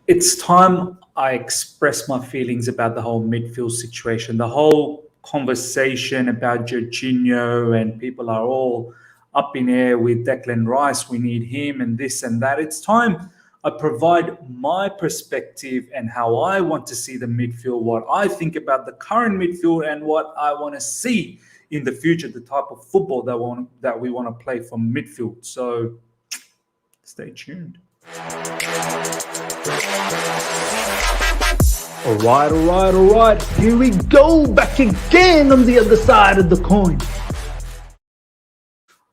It's time I express my feelings about the whole midfield situation, the whole conversation about Jorginho, and people are all up in air with Declan Rice. We need him and this and that. It's time I provide my perspective and how I want to see the midfield, what I think about the current midfield, and what I want to see in the future, the type of football that we want to play from midfield. So stay tuned. All right. Here we go, back again on the other side of the coin.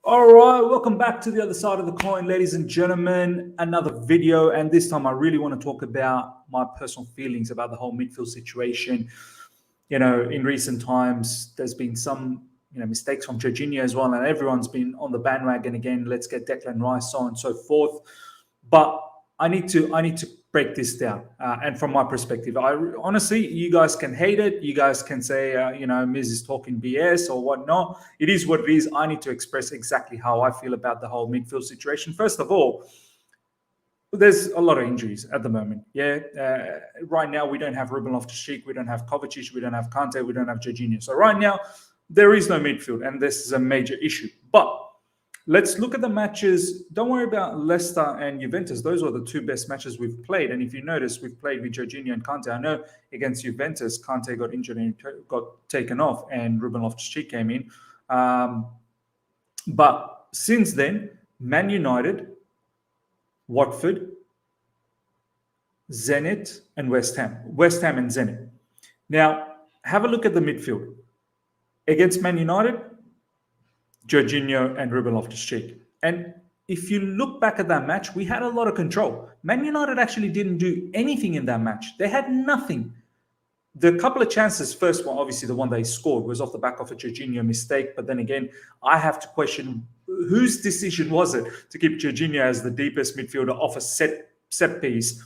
All right, welcome back to the other side of the coin, ladies and gentlemen. Another video, and this time I really want to talk about my personal feelings about the whole midfield situation. You know, in recent times, there's been some mistakes from Jorginho as well, and everyone's been on the bandwagon again. Let's get Declan Rice, so on and so forth. But I need to break this down, and from my perspective, honestly, you guys can hate it, you guys can say Miz is talking BS or whatnot. It is what it is. I need to express exactly how I feel about the whole midfield situation. First of all, there's a lot of injuries at the moment. Right now we don't have Ruben Loftus-Cheek, we don't have Kovacic, we don't have Kante, we don't have Jorginho. So right now there is no midfield, and this is a major issue. But let's look at the matches. Don't worry about Leicester and Juventus. Those are the two best matches we've played. And if you notice, we've played with Jorginho and Kante. I know against Juventus, Kante got injured and got taken off, and Ruben Loftus-Cheek came in. But since then, Man United, Watford, Zenit, and West Ham. West Ham and Zenit. Now, have a look at the midfield. Against Man United, Jorginho and Ruben Loftus-Cheek. And if you look back at that match, we had a lot of control. Man United actually didn't do anything in that match. They had nothing. The couple of chances, first one, obviously the one they scored was off the back of a Jorginho mistake. But then again, I have to question whose decision was it to keep Jorginho as the deepest midfielder off a set piece.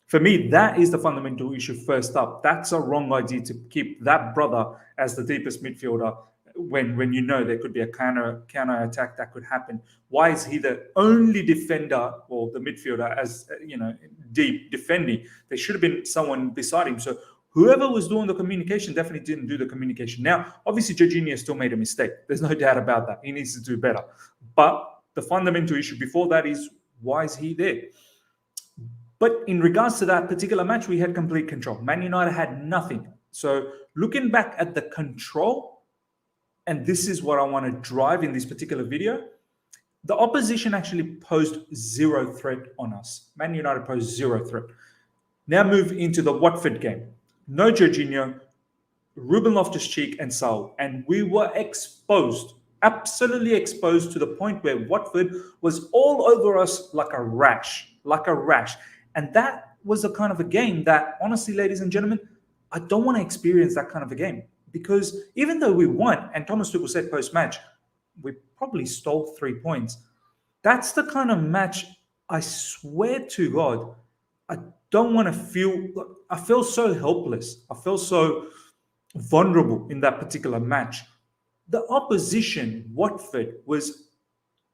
For me, that is the fundamental issue first up. That's a wrong idea to keep that brother as the deepest midfielder when you know there could be a counter attack that could happen. Why is he the only defender or the midfielder as deep defending? There should have been someone beside him. So whoever was doing the communication definitely didn't do the communication. Now, obviously, Jorginho still made a mistake. There's no doubt about that. He needs to do better. But the fundamental issue before that is, why is he there? But in regards to that particular match, we had complete control. Man United had nothing. So looking back at the control, and this is what I want to drive in this particular video, the opposition actually posed zero threat on us. Man United posed zero threat. Now move into the Watford game. No Jorginho, Ruben Loftus-Cheek and Saul. And we were exposed, absolutely exposed, to the point where Watford was all over us like a rash. And that was a kind of a game that, honestly, ladies and gentlemen, I don't want to experience that kind of a game. Because even though we won, and Thomas Tuchel said post-match, we probably stole 3 points. That's the kind of match, I swear to God, I don't want to feel. I feel so helpless. I feel so vulnerable in that particular match. The opposition, Watford, was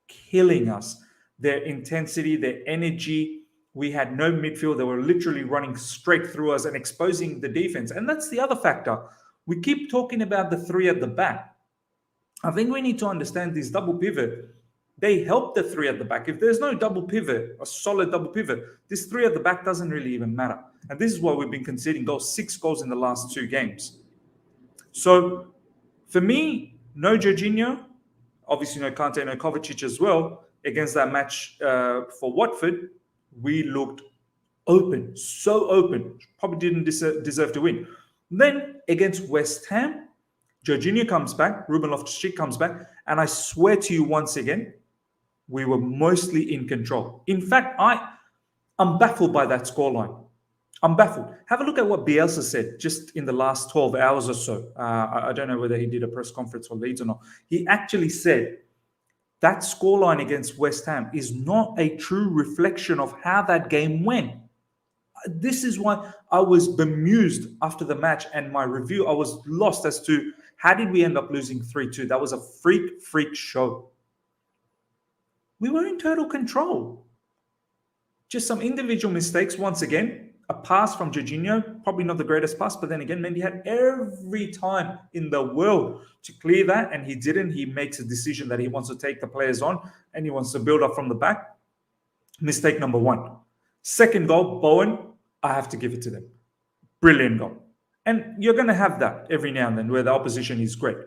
killing us. Their intensity, their energy. We had no midfield. They were literally running straight through us and exposing the defense. And that's the other factor. We keep talking about the three at the back. I think we need to understand this double pivot. They help the three at the back. If there's no double pivot, a solid double pivot, this three at the back doesn't really even matter. And this is why we've been conceding goals, 6 goals in the last 2 games. So for me, no Jorginho, obviously no Kante, no Kovacic as well. Against that match for Watford, we looked open, so open. Probably didn't deserve to win. Then against West Ham, Jorginho comes back, Ruben Loftus-Cheek comes back, and I swear to you once again, we were mostly in control. In fact, I'm baffled by that scoreline. I'm baffled. Have a look at what Bielsa said just in the last 12 hours or so. I don't know whether he did a press conference for Leeds or not. He actually said that scoreline against West Ham is not a true reflection of how that game went. This is why I was bemused after the match and my review. I was lost as to how did we end up losing 3-2? That was a freak show. We were in total control. Just some individual mistakes. Once again, a pass from Jorginho, probably not the greatest pass, but then again, Mendy had every time in the world to clear that, and he didn't. He makes a decision that he wants to take the players on and he wants to build up from the back. Mistake number one. Second goal, Bowen, I have to give it to them. Brilliant goal. And you're going to have that every now and then where the opposition is great.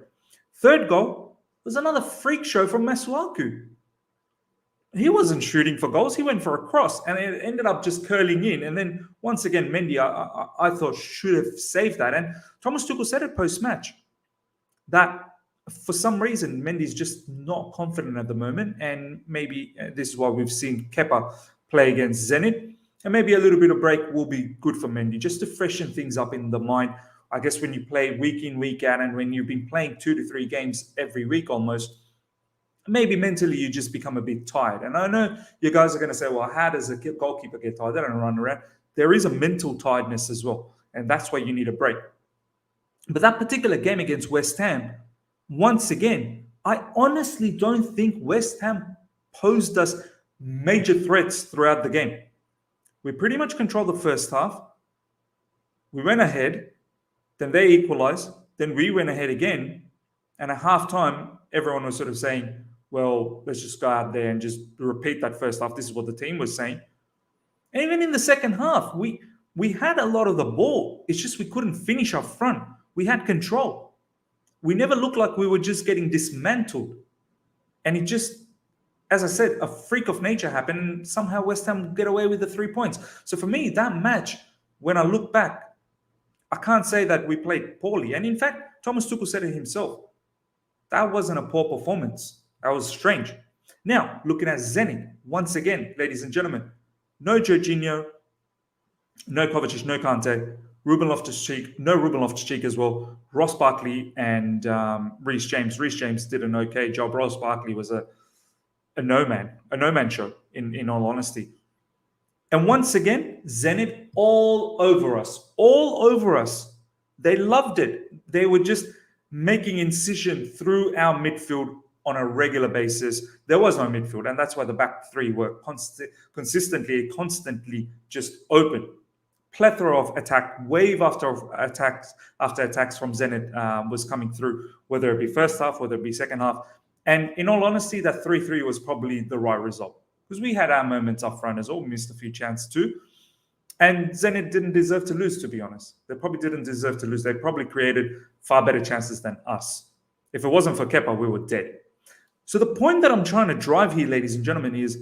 Third goal was another freak show from Masuaku. He wasn't shooting for goals. He went for a cross and it ended up just curling in. And then once again, Mendy, I thought should have saved that. And Thomas Tuchel said it post-match that for some reason, Mendy's just not confident at the moment. And maybe this is why we've seen Kepa play against Zenit. And maybe a little bit of break will be good for Mendy, just to freshen things up in the mind. I guess when you play week in, week out, and when you've been playing 2 to 3 games every week almost, maybe mentally you just become a bit tired. And I know you guys are going to say, well, how does a goalkeeper get tired? They don't run around. There is a mental tiredness as well. And that's why you need a break. But that particular game against West Ham, once again, I honestly don't think West Ham posed us major threats throughout the game. We pretty much controlled the first half. We went ahead. Then they equalized. Then we went ahead again. And at halftime, everyone was sort of saying, well, let's just go out there and just repeat that first half. This is what the team was saying. And even in the second half, we had a lot of the ball. It's just we couldn't finish up front. We had control. We never looked like we were just getting dismantled. And it just, as I said, a freak of nature happened. And somehow West Ham get away with the 3 points. So for me, that match, when I look back, I can't say that we played poorly. And in fact, Thomas Tuchel said it himself. That wasn't a poor performance. That was strange. Now, looking at Zenit, once again, ladies and gentlemen, no Jorginho, no Kovacic, no Kante, Ruben Loftus-Cheek, no Ruben Loftus-Cheek as well, Ross Barkley and Reece James. Reece James did an okay job. Ross Barkley was a no-man show, in all honesty. And once again, Zenit all over us. They loved it. They were just making incision through our midfield on a regular basis. There was no midfield, and that's why the back three were constantly just open. Plethora of attack, wave after attacks from Zenit was coming through, whether it be first half, whether it be second half. And in all honesty, that 3-3 was probably the right result, because we had our moments up front as well, missed a few chances too. And Zenit didn't deserve to lose, to be honest. They probably didn't deserve to lose. They probably created far better chances than us. If it wasn't for Kepa, we were dead. So the point that I'm trying to drive here, ladies and gentlemen, is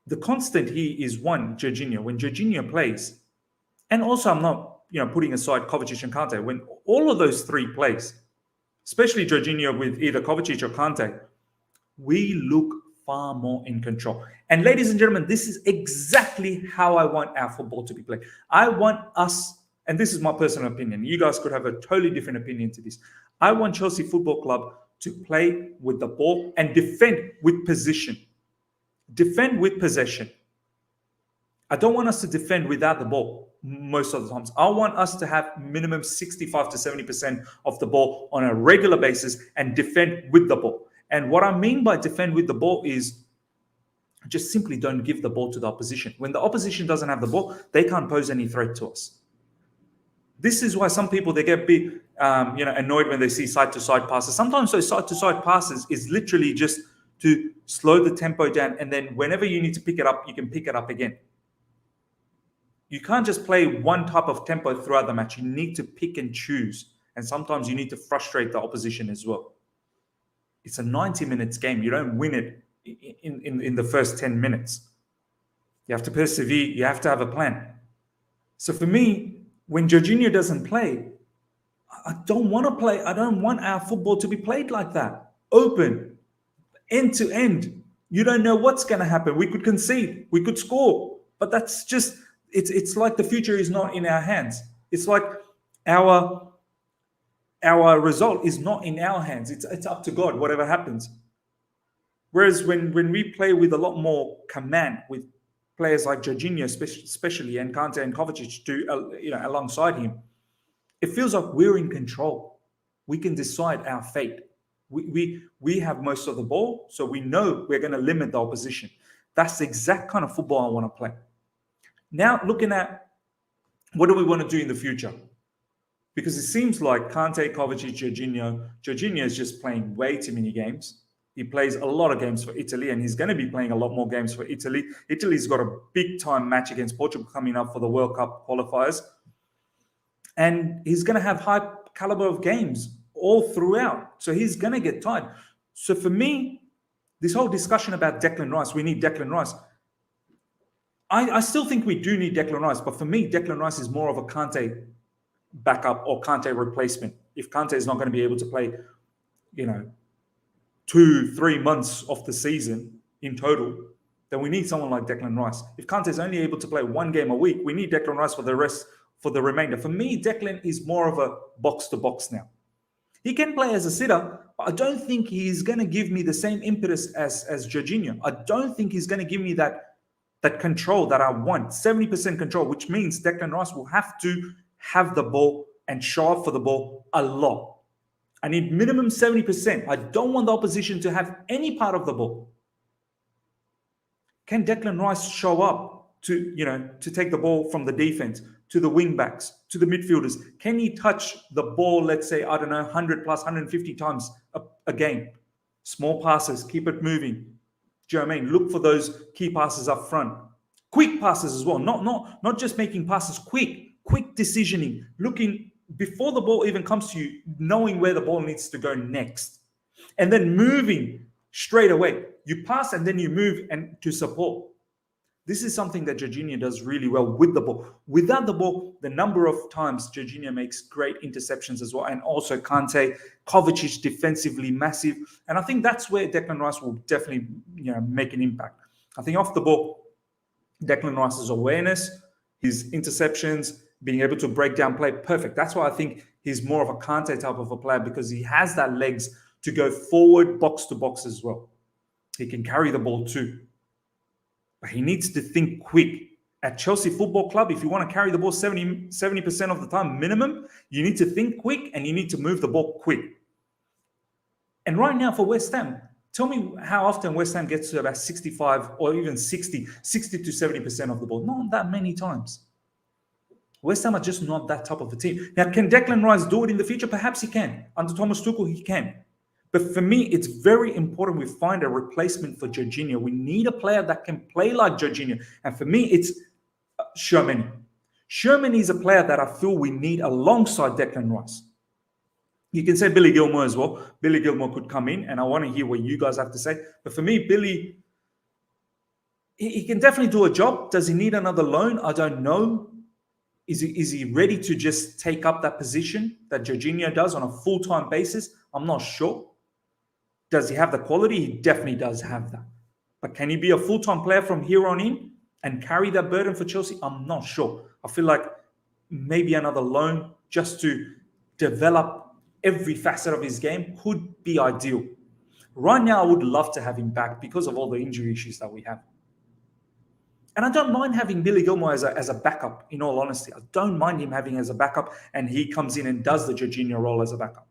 the constant here is one, Jorginho. When Jorginho plays, and also I'm not putting aside Kovacic and Kante, when all of those three plays, especially Jorginho with either Kovacic or Kante, we look far more in control. And ladies and gentlemen, this is exactly how I want our football to be played. I want us, and this is my personal opinion, you guys could have a totally different opinion to this. I want Chelsea Football Club to play with the ball and defend with position. Defend with possession. I don't want us to defend without the ball most of the times. I want us to have minimum 65 to 70% of the ball on a regular basis and defend with the ball. And what I mean by defend with the ball is just simply don't give the ball to the opposition. When the opposition doesn't have the ball, they can't pose any threat to us. This is why some people, they get a bit annoyed when they see side-to-side passes. Sometimes those side-to-side passes is literally just to slow the tempo down, and then whenever you need to pick it up, you can pick it up again. You can't just play one type of tempo throughout the match. You need to pick and choose, and sometimes you need to frustrate the opposition as well. It's a 90 minutes game. You don't win it in the first 10 minutes. You have to persevere. You have to have a plan. So for me, when Jorginho doesn't play, I don't want to play. I don't want our football to be played like that. Open, end to end. You don't know what's going to happen. We could concede. We could score. But that's just, it's like the future is not in our hands. It's like our result is not in our hands. It's up to God, whatever happens. Whereas when we play with a lot more command, with players like Jorginho, especially, and Kante and Kovacic do, alongside him, it feels like we're in control. We can decide our fate. We have most of the ball, so we know we're going to limit the opposition. That's the exact kind of football I want to play. Now, looking at what do we want to do in the future? Because it seems like Kante, Kovacic, Jorginho is just playing way too many games. He plays a lot of games for Italy, and he's going to be playing a lot more games for Italy. Italy's got a big-time match against Portugal coming up for the World Cup qualifiers. And he's going to have high caliber of games all throughout. So he's going to get tired. So for me, this whole discussion about Declan Rice, we need Declan Rice. I still think we do need Declan Rice. But for me, Declan Rice is more of a Kante backup or Kante replacement. If Kante is not going to be able to play, 2-3 months of the season in total, then we need someone like Declan Rice. If Kante is only able to play 1 game a week, we need Declan Rice for the remainder. For me, Declan is more of a box-to-box now. He can play as a sitter, but I don't think he's going to give me the same impetus as Jorginho. I don't think he's going to give me that control that I want, 70% control, which means Declan Rice will have to have the ball and show up for the ball a lot. I need minimum 70%. I don't want the opposition to have any part of the ball. Can Declan Rice show up to take the ball from the defense, to the wing backs, to the midfielders? Can he touch the ball, let's say, 100 plus, 150 times a game? Small passes, keep it moving. Do you know what I mean? Look for those key passes up front. Quick passes as well. Not just making passes, quick decisioning. Looking before the ball even comes to you, knowing where the ball needs to go next. And then moving straight away. You pass and then you move and to support. This is something that Jorginho does really well with the ball. Without the ball, the number of times Jorginho makes great interceptions as well. And also Kante, Kovacic defensively massive. And I think that's where Declan Rice will definitely make an impact. I think off the ball, Declan Rice's awareness, his interceptions, being able to break down play, perfect. That's why I think he's more of a Kante type of a player, because he has that legs to go forward box to box as well. He can carry the ball too. But he needs to think quick. At Chelsea Football Club, if you want to carry the ball 70% of the time minimum, you need to think quick and you need to move the ball quick. And right now for West Ham, tell me how often West Ham gets to about 65 or even 60 to 70% of the ball. Not that many times. West Ham are just not that type of a team. Now, can Declan Rice do it in the future? Perhaps he can. Under Thomas Tuchel, he can. But for me, it's very important we find a replacement for Jorginho. We need a player that can play like Jorginho. And for me, it's Sherman. Sherman is a player that I feel we need alongside Declan Rice. You can say Billy Gilmour as well. Billy Gilmour could come in, and I want to hear what you guys have to say. But for me, Billy, he can definitely do a job. Does he need another loan? I don't know. Is he ready to just take up that position that Jorginho does on a full-time basis? I'm not sure. Does he have the quality? He definitely does have that. But can he be a full-time player from here on in and carry that burden for Chelsea? I'm not sure. I feel like maybe another loan just to develop every facet of his game could be ideal. Right now, I would love to have him back because of all the injury issues that we have. And I don't mind having Billy Gilmour as a backup, in all honesty. I don't mind him having as a backup, and he comes in and does the Jorginho role as a backup.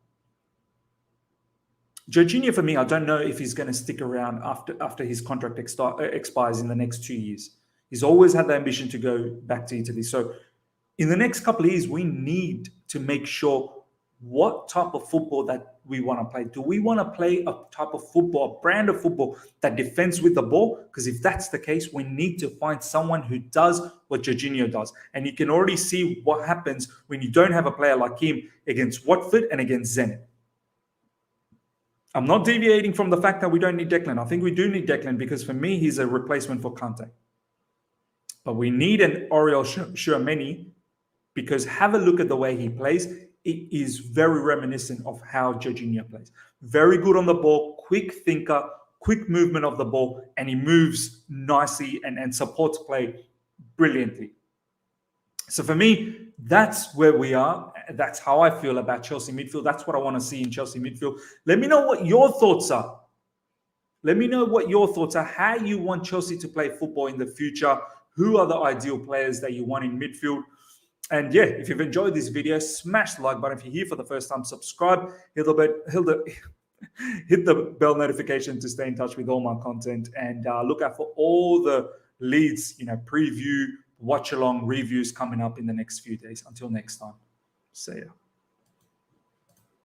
Jorginho, for me, I don't know if he's going to stick around after his contract expires in the next 2 years. He's always had the ambition to go back to Italy. So in the next couple of years, we need to make sure what type of football that we want to play. Do we want to play a type of football, a brand of football that defends with the ball? Because if that's the case, we need to find someone who does what Jorginho does. And you can already see what happens when you don't have a player like him against Watford and against Zenit. I'm not deviating from the fact that we don't need Declan. I think we do need Declan because for me, he's a replacement for Kante. But we need an Oriol Tchouameni because have a look at the way he plays. It is very reminiscent of how Jorginho plays. Very good on the ball, quick thinker, quick movement of the ball, and he moves nicely and supports play brilliantly. So for me, that's where we are. That's how I feel about Chelsea midfield. That's what I want to see in Chelsea midfield. Let me know what your thoughts are. Let me know what your thoughts are, how you want Chelsea to play football in the future, who are the ideal players that you want in midfield. And yeah, if you've enjoyed this video, smash the like button. If you're here for the first time, subscribe, hit the bell notification to stay in touch with all my content, and look out for all the leads, preview, watch along, reviews coming up in the next few days. Until next time, see ya.